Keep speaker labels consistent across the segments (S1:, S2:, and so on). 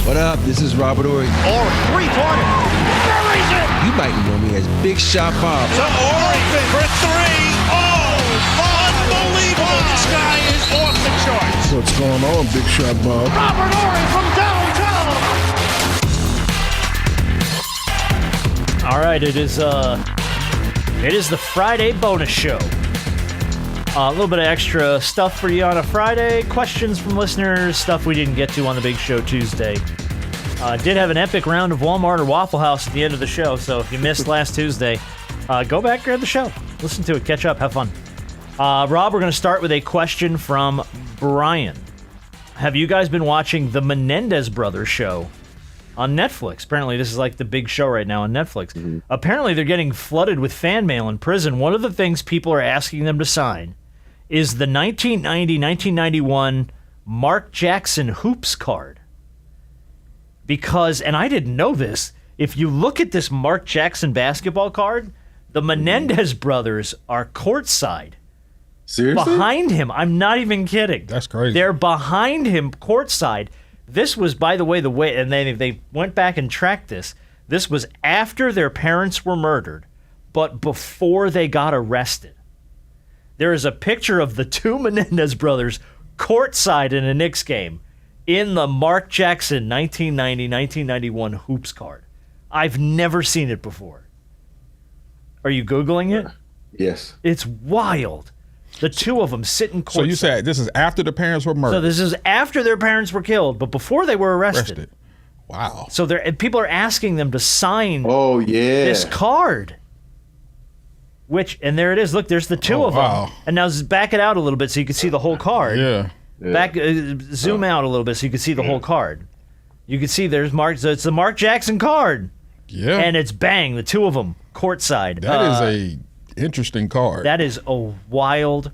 S1: What up? This is Robert Horry.
S2: Horry, three-pointer. Buries it.
S1: You might know me as Big Shot Bob.
S2: To Horry for three. Oh, unbelievable. This guy is off the charts.
S3: What's going on, Big Shot Bob?
S2: Robert Horry from downtown.
S4: All right, it is the Friday bonus show. A little bit of extra stuff for you on a Friday. Questions from listeners, stuff we didn't get to on the big show Tuesday. Did have an epic round of Walmart or Waffle House at the end of the show, so if you missed last Tuesday, go back, grab the show. Listen to it, catch up, have fun. Rob, we're going to start with a question from Brian. Have you guys been watching the Menendez brothers show on Netflix? Apparently, this is like the big show right now on Netflix. Mm-hmm. Apparently, they're getting flooded with fan mail in prison. One of the things people are asking them to sign is the 1990-1991 Mark Jackson Hoops card. Because, and I didn't know this, if you look at this Mark Jackson basketball card, the Menendez brothers are courtside.
S3: Seriously?
S4: Behind him. I'm not even kidding.
S3: That's crazy.
S4: They're behind him courtside. This was, by the way, and they went back and tracked this. This was after their parents were murdered, but before they got arrested. There is a picture of the two Menendez brothers courtside in a Knicks game in the Mark Jackson 1990-1991 hoops card. I've never seen it before. Are you Googling it?
S3: Yes.
S4: It's wild. The two of them sitting courtside.
S3: So you said this is after the parents were murdered?
S4: So this is after their parents were killed, but before they were arrested.
S3: Wow.
S4: So people are asking them to sign
S3: this
S4: card. And there it is. Look, there's the two of them.
S3: Wow.
S4: And now back it out a little bit so you can see the whole card.
S3: Yeah.
S4: Back, zoom out a little bit so you can see the whole card. You can see there's Mark. So it's the Mark Jackson card.
S3: Yeah.
S4: And it's bang, the two of them courtside.
S3: That is a interesting card.
S4: That is a wild.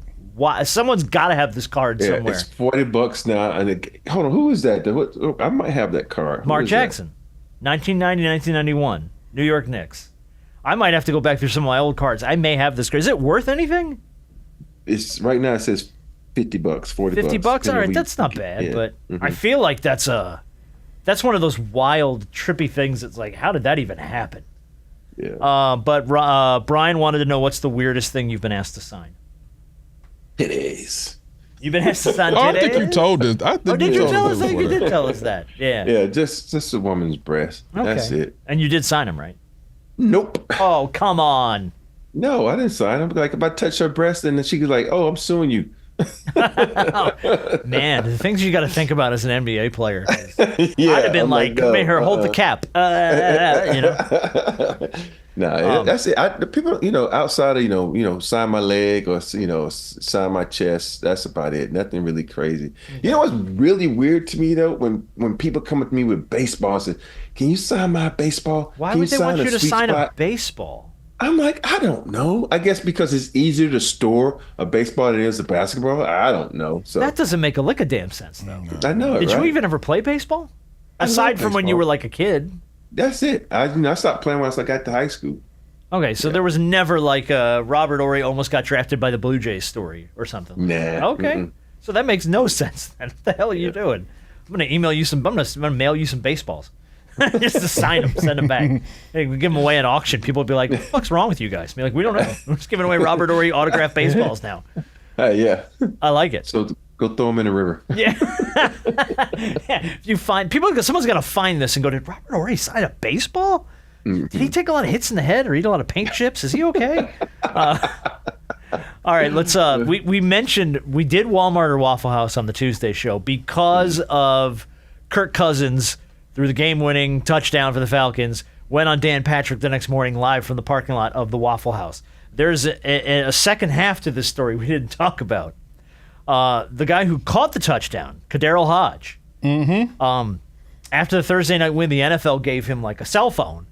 S4: Someone's got to have this card somewhere.
S5: It's $40 now. And hold on, who is that? I might have that card.
S4: Mark Jackson, 1990-1991, New York Knicks. I might have to go back through some of my old cards. I may have this card. Is it worth anything?
S5: It's right now. It says $50, $40.
S4: $50. All right, that's not bad. But I feel like that's one of those wild, trippy things. That's like, how did that even happen?
S5: Yeah.
S4: But Brian wanted to know what's the weirdest thing you've been asked to sign.
S5: Titties.
S4: You've been asked to sign titties?
S3: I think you told us.
S4: Did you tell us that? You did tell us that. Yeah.
S5: Yeah, just a woman's breast. Okay. That's it.
S4: And you did sign them, right?
S5: Nope.
S4: Oh, come on.
S5: No, I didn't sign them. Like, if I touch her breast, and then she was like, "Oh, I'm suing you."
S4: Man, the things you got to think about as an NBA player.
S5: Yeah,
S4: I'd have been like, come here, hold the cap. You know.
S5: No, that's it. The people, outside of sign my leg or sign my chest. That's about it. Nothing really crazy. You know what's really weird to me though? When people come with me with baseballs and, can you sign my baseball?
S4: Why would they want you to sign a baseball?
S5: I'm like, I don't know. I guess because it's easier to store a baseball than it is a basketball. I don't know. So
S4: that doesn't make a lick of damn sense, though.
S5: I know.
S4: Did you even ever play baseball? Aside from when you were like a kid.
S5: That's it. I stopped playing once I got to high school.
S4: Okay, so there was never like a Robert Horry almost got drafted by the Blue Jays story or something.
S5: Nah.
S4: Okay. So that makes no sense then. What the hell are you doing? I'm going to email you I'm going to mail you some baseballs. Just to sign them, send them back. Hey, we give them away at auction. People will be like, what the fuck's wrong with you guys? Be like, we don't know. We're just giving away Robert Horry autographed baseballs now.
S5: Yeah.
S4: I like it.
S5: So go throw them in the river.
S4: Yeah. If you find someone's got to find this and go, did Robert Horry sign a baseball? Did he take a lot of hits in the head or eat a lot of paint chips? Is he okay? All right, let's. We mentioned we did Walmart or Waffle House on the Tuesday show because of Kirk Cousins threw the game-winning touchdown for the Falcons. Went on Dan Patrick the next morning live from the parking lot of the Waffle House. There's a second half to this story we didn't talk about. The guy who caught the touchdown, KhaDarel Hodge. Mm-hmm. After the Thursday night win, the NFL gave him like a cell phone.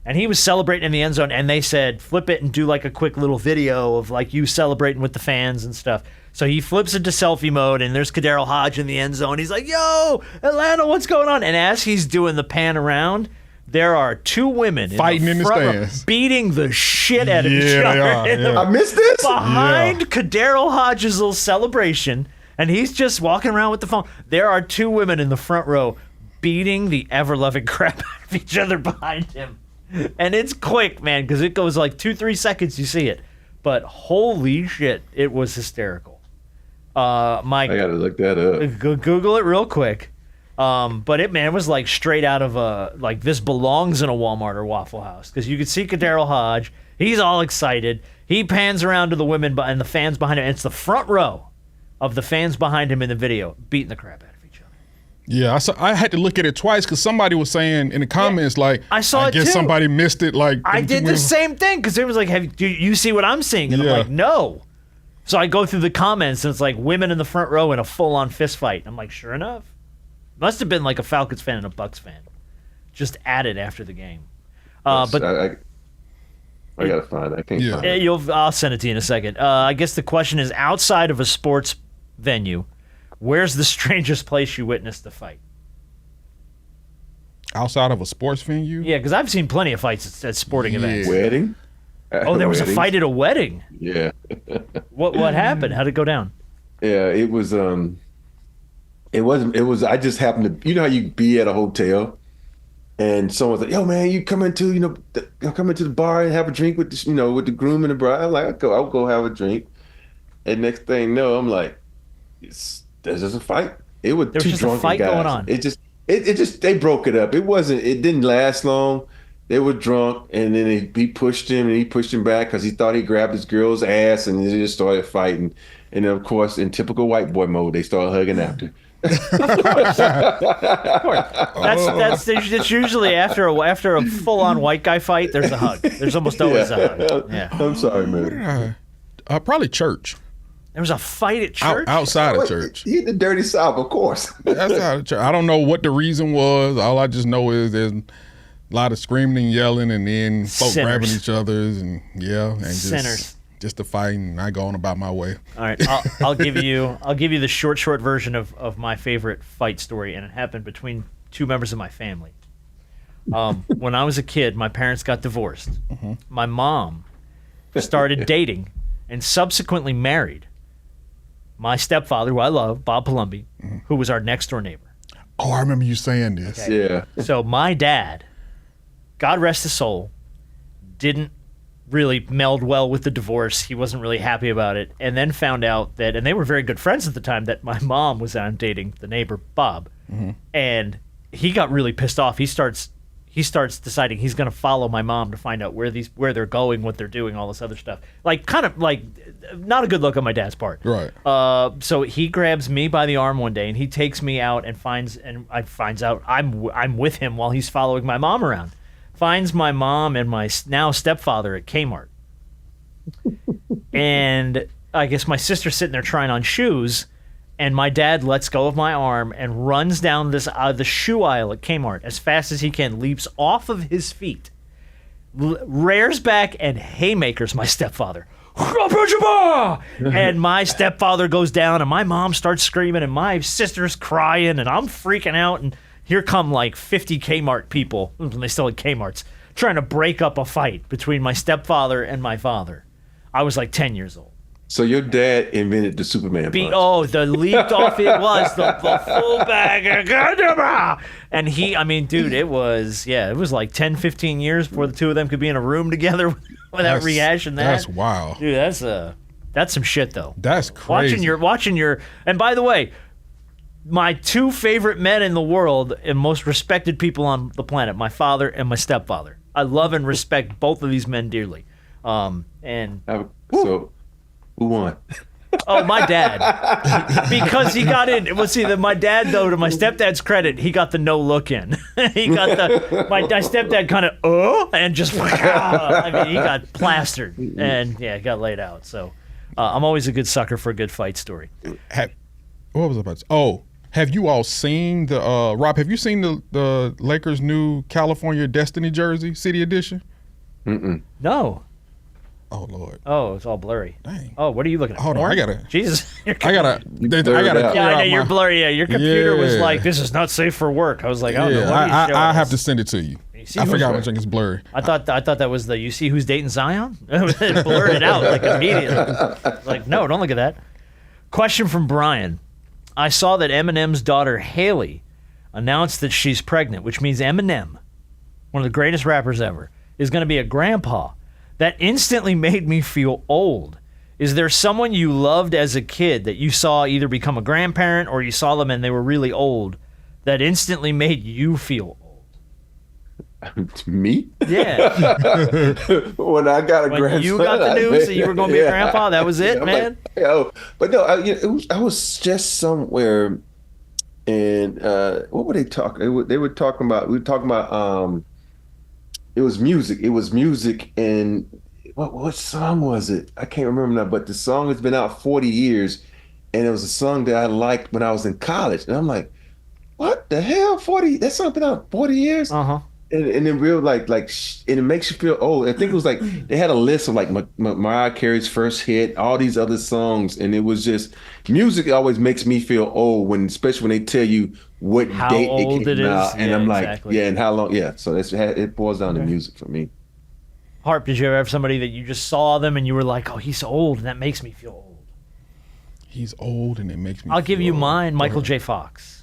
S4: And he was celebrating in the end zone, and they said, flip it and do like a quick little video of like you celebrating with the fans and stuff. So he flips into selfie mode, and there's KhaDarel Hodge in the end zone. He's like, yo, Atlanta, what's going on? And as he's doing the pan around, there are two women
S3: fighting in the stands,
S4: beating the shit out of each other.
S3: Yeah.
S5: I missed this?
S4: Behind KhaDarel Hodge's little celebration, and he's just walking around with the phone. There are two women in the front row beating the ever-loving crap out of each other behind him. And it's quick, man, because it goes like 2-3 seconds you see it. But holy shit, it was hysterical. I
S5: gotta look that up.
S4: Google it real quick. But it was like straight out of like this belongs in a Walmart or Waffle House, because you could see KhaDarel Hodge. He's all excited. He pans around to the women and the fans behind him. And it's the front row of the fans behind him in the video beating the crap out of each other.
S3: Yeah, I had to look at it twice because somebody was saying in the comments
S4: I saw it
S3: guess
S4: too.
S3: Somebody missed it. Like
S4: I did the same thing because it was like, do you see what I'm seeing? And I'm like, no. So I go through the comments and it's like women in the front row in a full-on fist fight. I'm like, sure enough. Must have been like a Falcons fan and a Bucks fan. Just added after the game. But
S5: I gotta find it. I can't find it.
S4: I'll send it to you in a second. I guess the question is, outside of a sports venue, where's the strangest place you witnessed the fight?
S3: Outside of a sports venue?
S4: Yeah, because I've seen plenty of fights at sporting events.
S5: Wedding?
S4: Oh, there was a fight at a wedding.
S5: Yeah.
S4: What happened? How'd it go down?
S5: Yeah, it was I just happened to, you know how you be at a hotel and someone's like, yo man, you come into the bar and have a drink with the, with the groom and the bride. I'm like, I'll go have a drink. And next thing you know, I'm like, there's just a fight. It was
S4: There's
S5: two
S4: just a
S5: drunken
S4: fight
S5: guys.
S4: going on.
S5: It just they broke it up. It didn't last long. They were drunk, and then he pushed him, and he pushed him back because he thought he grabbed his girl's ass, and they just started fighting. And then, of course, in typical white boy mode, they started hugging after.
S4: Of course. That's usually after a full-on white guy fight, there's a hug. There's almost always a hug. Yeah.
S5: I'm sorry, man.
S3: Probably church.
S4: There was a fight at church?
S3: Outside of church.
S5: He the dirty South, of course.
S3: Outside of church. I don't know what the reason was. All I just know is there's a lot of screaming and yelling, and then folks grabbing each other's, and just the fighting, and I go on about my way.
S4: All right, I'll give you the short version of my favorite fight story, and it happened between two members of my family. When I was a kid, my parents got divorced. Mm-hmm. My mom started dating and subsequently married my stepfather, who I love, Bob Palumbi, who was our next door neighbor.
S3: Oh, I remember you saying this.
S5: Okay. Yeah.
S4: So my dad, God rest his soul, didn't really meld well with the divorce. He wasn't really happy about it, and then found out that, and they were very good friends at the time, that my mom was on dating the neighbor Bob, and he got really pissed off. He starts deciding he's going to follow my mom to find out where they're going, what they're doing, all this other stuff. Like, kind of like not a good look on my dad's part.
S3: Right.
S4: So he grabs me by the arm one day and he takes me out and finds out I'm with him while he's following my mom around. Finds my mom and my now stepfather at Kmart. And I guess my sister's sitting there trying on shoes, and my dad lets go of my arm and runs down the shoe aisle at Kmart as fast as he can, leaps off of his feet, rears back, and haymakers my stepfather. And my stepfather goes down, and my mom starts screaming, and my sister's crying, and I'm freaking out, and here come like 50 Kmart people, when they still had Kmarts, trying to break up a fight between my stepfather and my father. I was like 10 years old.
S5: So your dad invented the Superman punch.
S4: The leaped off, it was the full bag. And it was like 10, 15 years before the two of them could be in a room together without rehashing that.
S3: That's wild.
S4: Dude, that's some shit, though.
S3: That's crazy.
S4: Watching your, and by the way, my two favorite men in the world and most respected people on the planet, my father and my stepfather. I love and respect both of these men dearly.
S5: So who won?
S4: Oh, my dad. Because he got in. Well, see, my dad, though, to my stepdad's credit, he got the no look in. He got my stepdad kind of, and just, he got plastered. And, he got laid out. So I'm always a good sucker for a good fight story.
S3: What was I about to say? Oh, have you all seen Rob, have you seen the Lakers' new California Destiny jersey, City Edition?
S5: Mm-mm.
S4: No.
S3: Oh, Lord.
S4: Oh, it's all blurry.
S3: Dang.
S4: Oh, what are you looking at?
S3: Hold on, I gotta.
S4: Jesus.
S5: You blurred out.
S4: Yeah, I know you're blurry. Yeah, your computer was like, "This is not safe for work." I was like, "Oh, no,
S3: I have to send it to you. I forgot which thing is blurry.
S4: I thought that was you see who's dating Zion? It blurred it out like immediately. Like, no, don't look at that. Question from Brian. I saw that Eminem's daughter Haley announced that she's pregnant, which means Eminem, one of the greatest rappers ever, is going to be a grandpa. That instantly made me feel old. Is there someone you loved as a kid that you saw either become a grandparent or you saw them and they were really old that instantly made you feel old?
S5: Me?
S4: Yeah.
S5: When I got a grandson,
S4: you got the news that you were going to be a grandpa, that was it,
S5: I'm
S4: man?
S5: like, yo. But no, I was just somewhere, and what were they talking? They were talking about. We were talking about. It was music. It was music, and what song was it? I can't remember now. But the song has been out 40 years, and it was a song that I liked when I was in college. And I'm like, what the hell? 40? That song been out 40 years?
S4: Uh-huh.
S5: And then real and it makes you feel old. I think it was like they had a list of like Mariah Carey's first hit, all these other songs, and it was just music. Always makes me feel old especially when they tell you what
S4: How
S5: date
S4: old
S5: it came out, and
S4: yeah,
S5: I'm like,
S4: exactly.
S5: yeah, and how long? Yeah, so it boils down to music for me.
S4: Harp, did you ever have somebody that you just saw them and you were like, oh, he's old, and that makes me feel old?
S3: He's old, and it makes me.
S4: I'll give you
S3: feel
S4: mine,
S3: old.
S4: Michael J. Fox.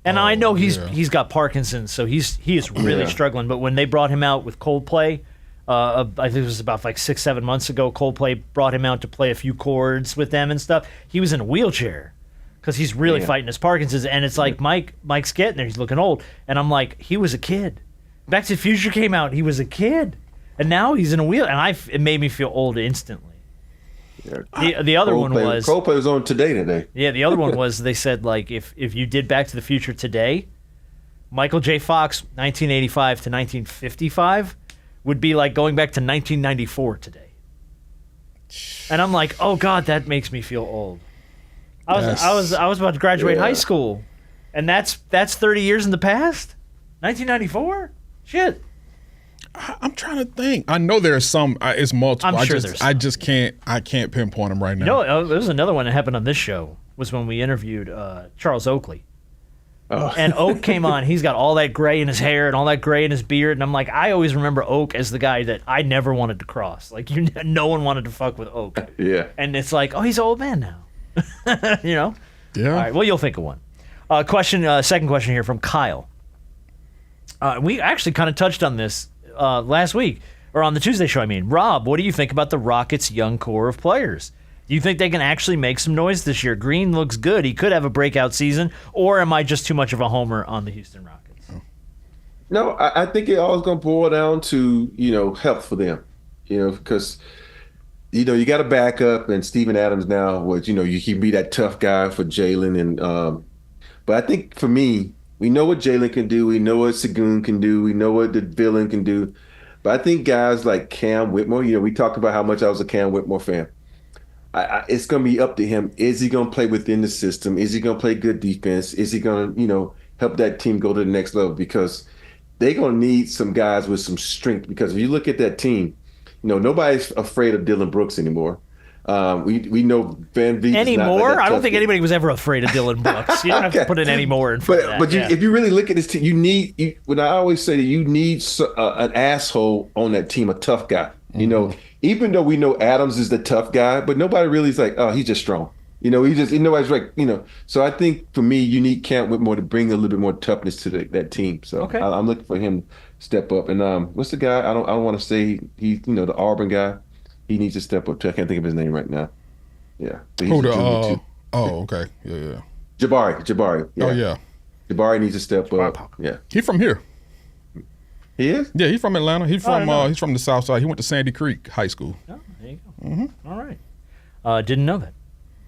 S4: And I know he's
S3: yeah.
S4: got Parkinson's, so he is really struggling. But when they brought him out with Coldplay, I think it was about 6-7 months ago, Coldplay brought him out to play a few chords with them and stuff. He was in a wheelchair because he's really fighting his Parkinson's. And it's like Mike's getting there, he's looking old, and I'm like, he was a kid. Back to the Future came out, he was a kid, and now he's in a wheel, and it made me feel old instantly. The other one was
S5: Coldplay was on today.
S4: Yeah, the other one was they said if you did Back to the Future today, Michael J. Fox 1985 to 1955 would be like going back to 1994 today. And I'm like, oh God, that makes me feel old. I was about to graduate high school, and that's 30 years in the past. 1994, shit.
S3: I'm trying to think. I know there's some. It's multiple.
S4: I'm sure there's some.
S3: I can't pinpoint them right now.
S4: No, there was another one that happened on this show. Was when we interviewed Charles Oakley.
S5: Oh.
S4: And Oak came on. He's got all that gray in his hair and all that gray in his beard. And I'm like, I always remember Oak as the guy that I never wanted to cross. Like, no one wanted to fuck with Oak.
S5: Yeah.
S4: And it's like, oh, he's an old man now. You know?
S3: Yeah.
S4: All right. Well, you'll think of one. Second question here from Kyle. We actually kind of touched on this last week, or on the Tuesday show, I mean. Rob, what do you think about the Rockets' young core of players? Do you think they can actually make some noise this year? Green looks good. He could have a breakout season, or am I just too much of a homer on the Houston Rockets?
S5: No, I think it all is going to boil down to, health for them, because, you got a backup, and Steven Adams now was, he can be that tough guy for Jalen. And but I think for me, we know what Jalen can do. We know what Segun can do. We know what the villain can do. But I think guys like Cam Whitmore, we talked about how much I was a Cam Whitmore fan. It's going to be up to him. Is he going to play within the system? Is he going to play good defense? Is he going to, help that team go to the next level? Because they're going to need some guys with some strength. Because if you look at that team, nobody's afraid of Dylan Brooks anymore. We know Van Vliet
S4: anymore. I don't think anybody was ever afraid of Dylan Brooks. You don't have to put in any more in front of that.
S5: But if you really look at this team, you need. When I always say that you need an asshole on that team, a tough guy.
S3: Mm-hmm.
S5: Even though we know Adams is the tough guy, but nobody really is like, oh, he's just strong. Nobody's like, So I think for me, you need Cam Whitmore to bring a little bit more toughness to that team. So
S4: okay.
S5: I'm looking for him to step up. And what's the guy? I don't want to say he's the Auburn guy. He needs to step up too. I can't think of his name right now. Yeah. But he's a junior too.
S3: Oh, okay. Yeah.
S5: Jabari. Yeah.
S3: Oh, yeah.
S5: Jabari needs to step up. Yeah.
S3: He from here.
S5: He is?
S3: Yeah, he's from Atlanta. He's from the South Side. He went to Sandy Creek High School.
S4: Oh, there you go. Mm-hmm. All right. Didn't know that.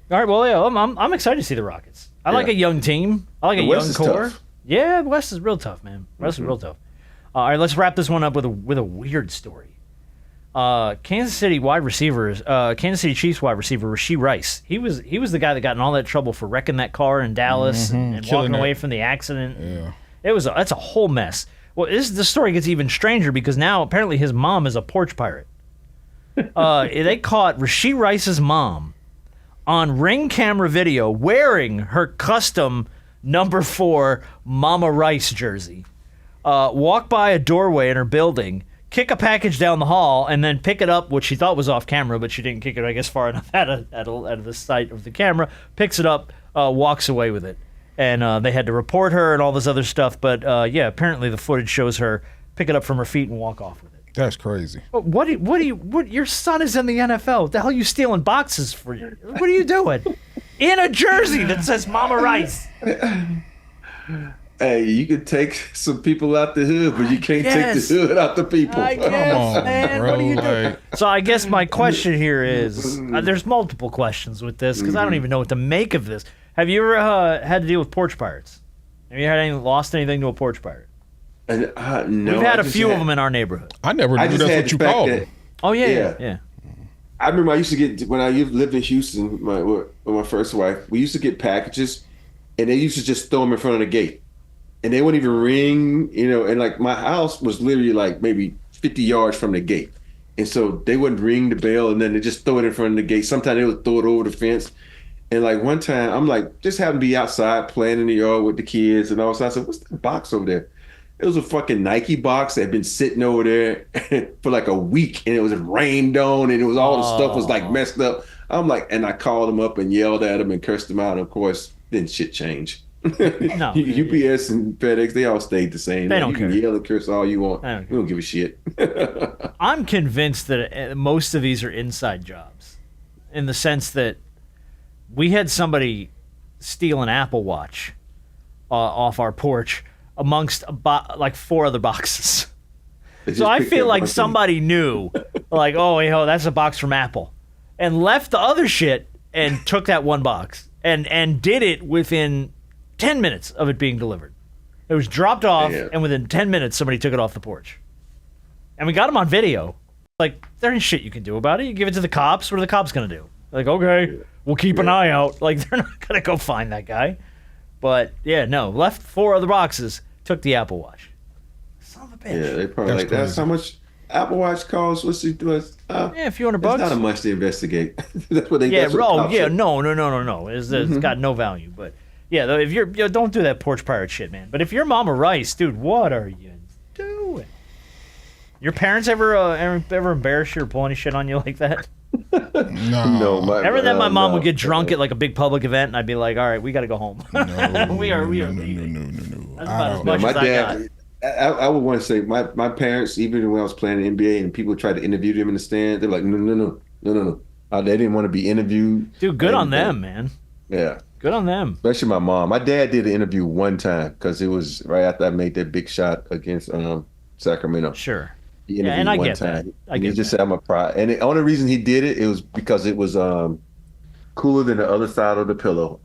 S4: All right. Well, yeah, I'm excited to see the Rockets. I like a young team. I like a young core.
S5: Tough.
S4: Yeah, West is real tough, man. West is real tough. All right, let's wrap this one up with a weird story. Kansas City Chiefs wide receiver Rashee Rice. He was the guy that got in all that trouble for wrecking that car in Dallas and walking away from the accident.
S3: Yeah,
S4: that's a whole mess. Well, the story gets even stranger because now apparently his mom is a porch pirate. They caught Rashee Rice's mom on Ring camera video wearing her custom number 4 Mama Rice jersey. Walk by a doorway in her building, kick a package down the hall, and then pick it up, which she thought was off camera, but she didn't kick it, I guess, far enough out of the sight of the camera, picks it up, walks away with it. and they had to report her and all this other stuff. But yeah, apparently the footage shows her pick it up from her feet and walk off with it.
S3: That's crazy.
S4: But what your son is in the NFL. What the hell are you stealing boxes for? What are you doing? In a jersey that says Mama Rice.
S5: Hey, you can take some people out the hood, but you can't take the hood out the people.
S4: I guess,
S3: Come on,
S4: man.
S3: bro,
S4: What are you doing?
S3: like-
S4: So I guess my question here is, there's multiple questions with this because I don't even know what to make of this. Have you ever had to deal with porch pirates? Have you lost anything to a porch pirate?
S5: And, no,
S4: We've had a few of them in our neighborhood.
S3: I never knew
S5: just
S3: that's
S5: had
S3: what you
S5: the fact
S3: called
S5: that-
S3: them.
S4: Oh yeah.
S5: Yeah. I remember I used to get, when I lived in Houston with my first wife, we used to get packages, and they used to just throw them in front of the gate. And they wouldn't even ring, and like my house was literally like maybe 50 yards from the gate. And so they wouldn't ring the bell, and then they just throw it in front of the gate. Sometimes they would throw it over the fence. And like one time, I'm like, just happened to be outside playing in the yard with the kids. And all of a sudden I said, what's that box over there? It was a fucking Nike box that had been sitting over there for like a week, and it was rained on, and it was all the stuff was like messed up. I'm like, and I called them up and yelled at them and cursed them out. And of course, then shit changed.
S4: No.
S5: UPS and FedEx, they all stayed the same.
S4: They don't
S5: you can
S4: care.
S5: yell and curse all you want.
S4: I don't
S5: We don't give a shit.
S4: I'm convinced that most of these are inside jobs, in the sense that we had somebody steal an Apple Watch off our porch amongst like 4 other boxes. So I feel like somebody knew, like, oh, yo, that's a box from Apple, and left the other shit and took that one box and did it within 10 minutes of it being delivered. It was dropped off, and within 10 minutes, somebody took it off the porch. And we got them on video. Like, there ain't shit you can do about it. You give it to the cops. What are the cops going to do? Like, okay, we'll keep an eye out. Like, they're not going to go find that guy. But, yeah, no. Left 4 other boxes, took the Apple Watch. Son of a bitch.
S5: Yeah, they probably
S3: That's
S5: that's
S3: crazy.
S5: how much Apple Watch costs. What's he doing?
S4: Yeah, a few $100
S5: It's
S4: bucks.
S5: not a much to investigate. That's what they.
S4: Yeah,
S5: that's what the cops
S4: yeah,
S5: say.
S4: no. It's got no value. But yeah, though, if don't do that porch pirate shit, man. But if you're Mama Rice, dude, what are you doing? Your parents ever embarrass you or pull any shit on you like that?
S3: No,
S4: Ever that my mom
S5: no,
S4: would get drunk
S5: no.
S4: at like a big public event, and I'd be like, all right, we got to go home. we are leaving.
S3: No.
S4: That's about as
S3: I
S4: much
S5: My
S4: as I got.
S5: dad, I would want to say my parents, even when I was playing the NBA and people tried to interview them in the stand, they're like, no. They didn't want to be interviewed.
S4: Dude, good on
S5: Anything.
S4: them, man.
S5: Yeah,
S4: Good on them.
S5: especially my mom. My dad did an interview one time because it was right after I made that big shot against Sacramento.
S4: Sure.
S5: He
S4: Yeah,
S5: interviewed
S4: and I
S5: one
S4: get that.
S5: time.
S4: I
S5: And
S4: get
S5: he just
S4: that.
S5: said I'm a pride. And the only reason he did it was because it was cooler than the other side of the pillow.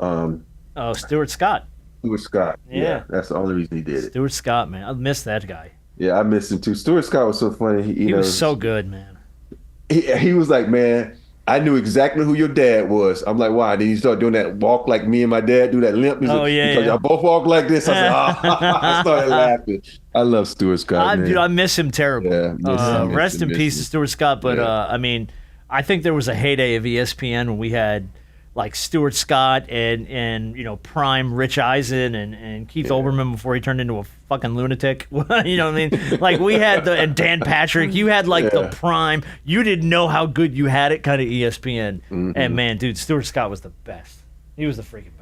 S4: Oh, Stuart Scott.
S5: Stuart Scott.
S4: Yeah.
S5: That's the only reason he did it.
S4: Stuart Scott, man. I miss that guy.
S5: Yeah, I missed him too. Stuart Scott was so funny.
S4: He was so good, man.
S5: He was like, man, I knew exactly who your dad was. I'm like, why? Then he started doing that walk like me and my dad do, that limp. He's
S4: Oh,
S5: like,
S4: yeah,
S5: because
S4: yeah.
S5: y'all both walk like this. I said, I started laughing. I love Stuart Scott, man.
S4: Dude, I miss him terribly.
S5: Yeah, miss him,
S4: rest in
S5: miss
S4: peace
S5: him.
S4: to Stuart Scott. But
S5: Yeah.
S4: I mean, I think there was a heyday of ESPN when we had like Stuart Scott and prime Rich Eisen and Keith Olbermann before he turned into a fucking lunatic. You know what I mean? Like we had and Dan Patrick. You had like the prime. You didn't know how good you had it kind of ESPN.
S5: Mm-hmm.
S4: And man, dude, Stuart Scott was the best. He was the freaking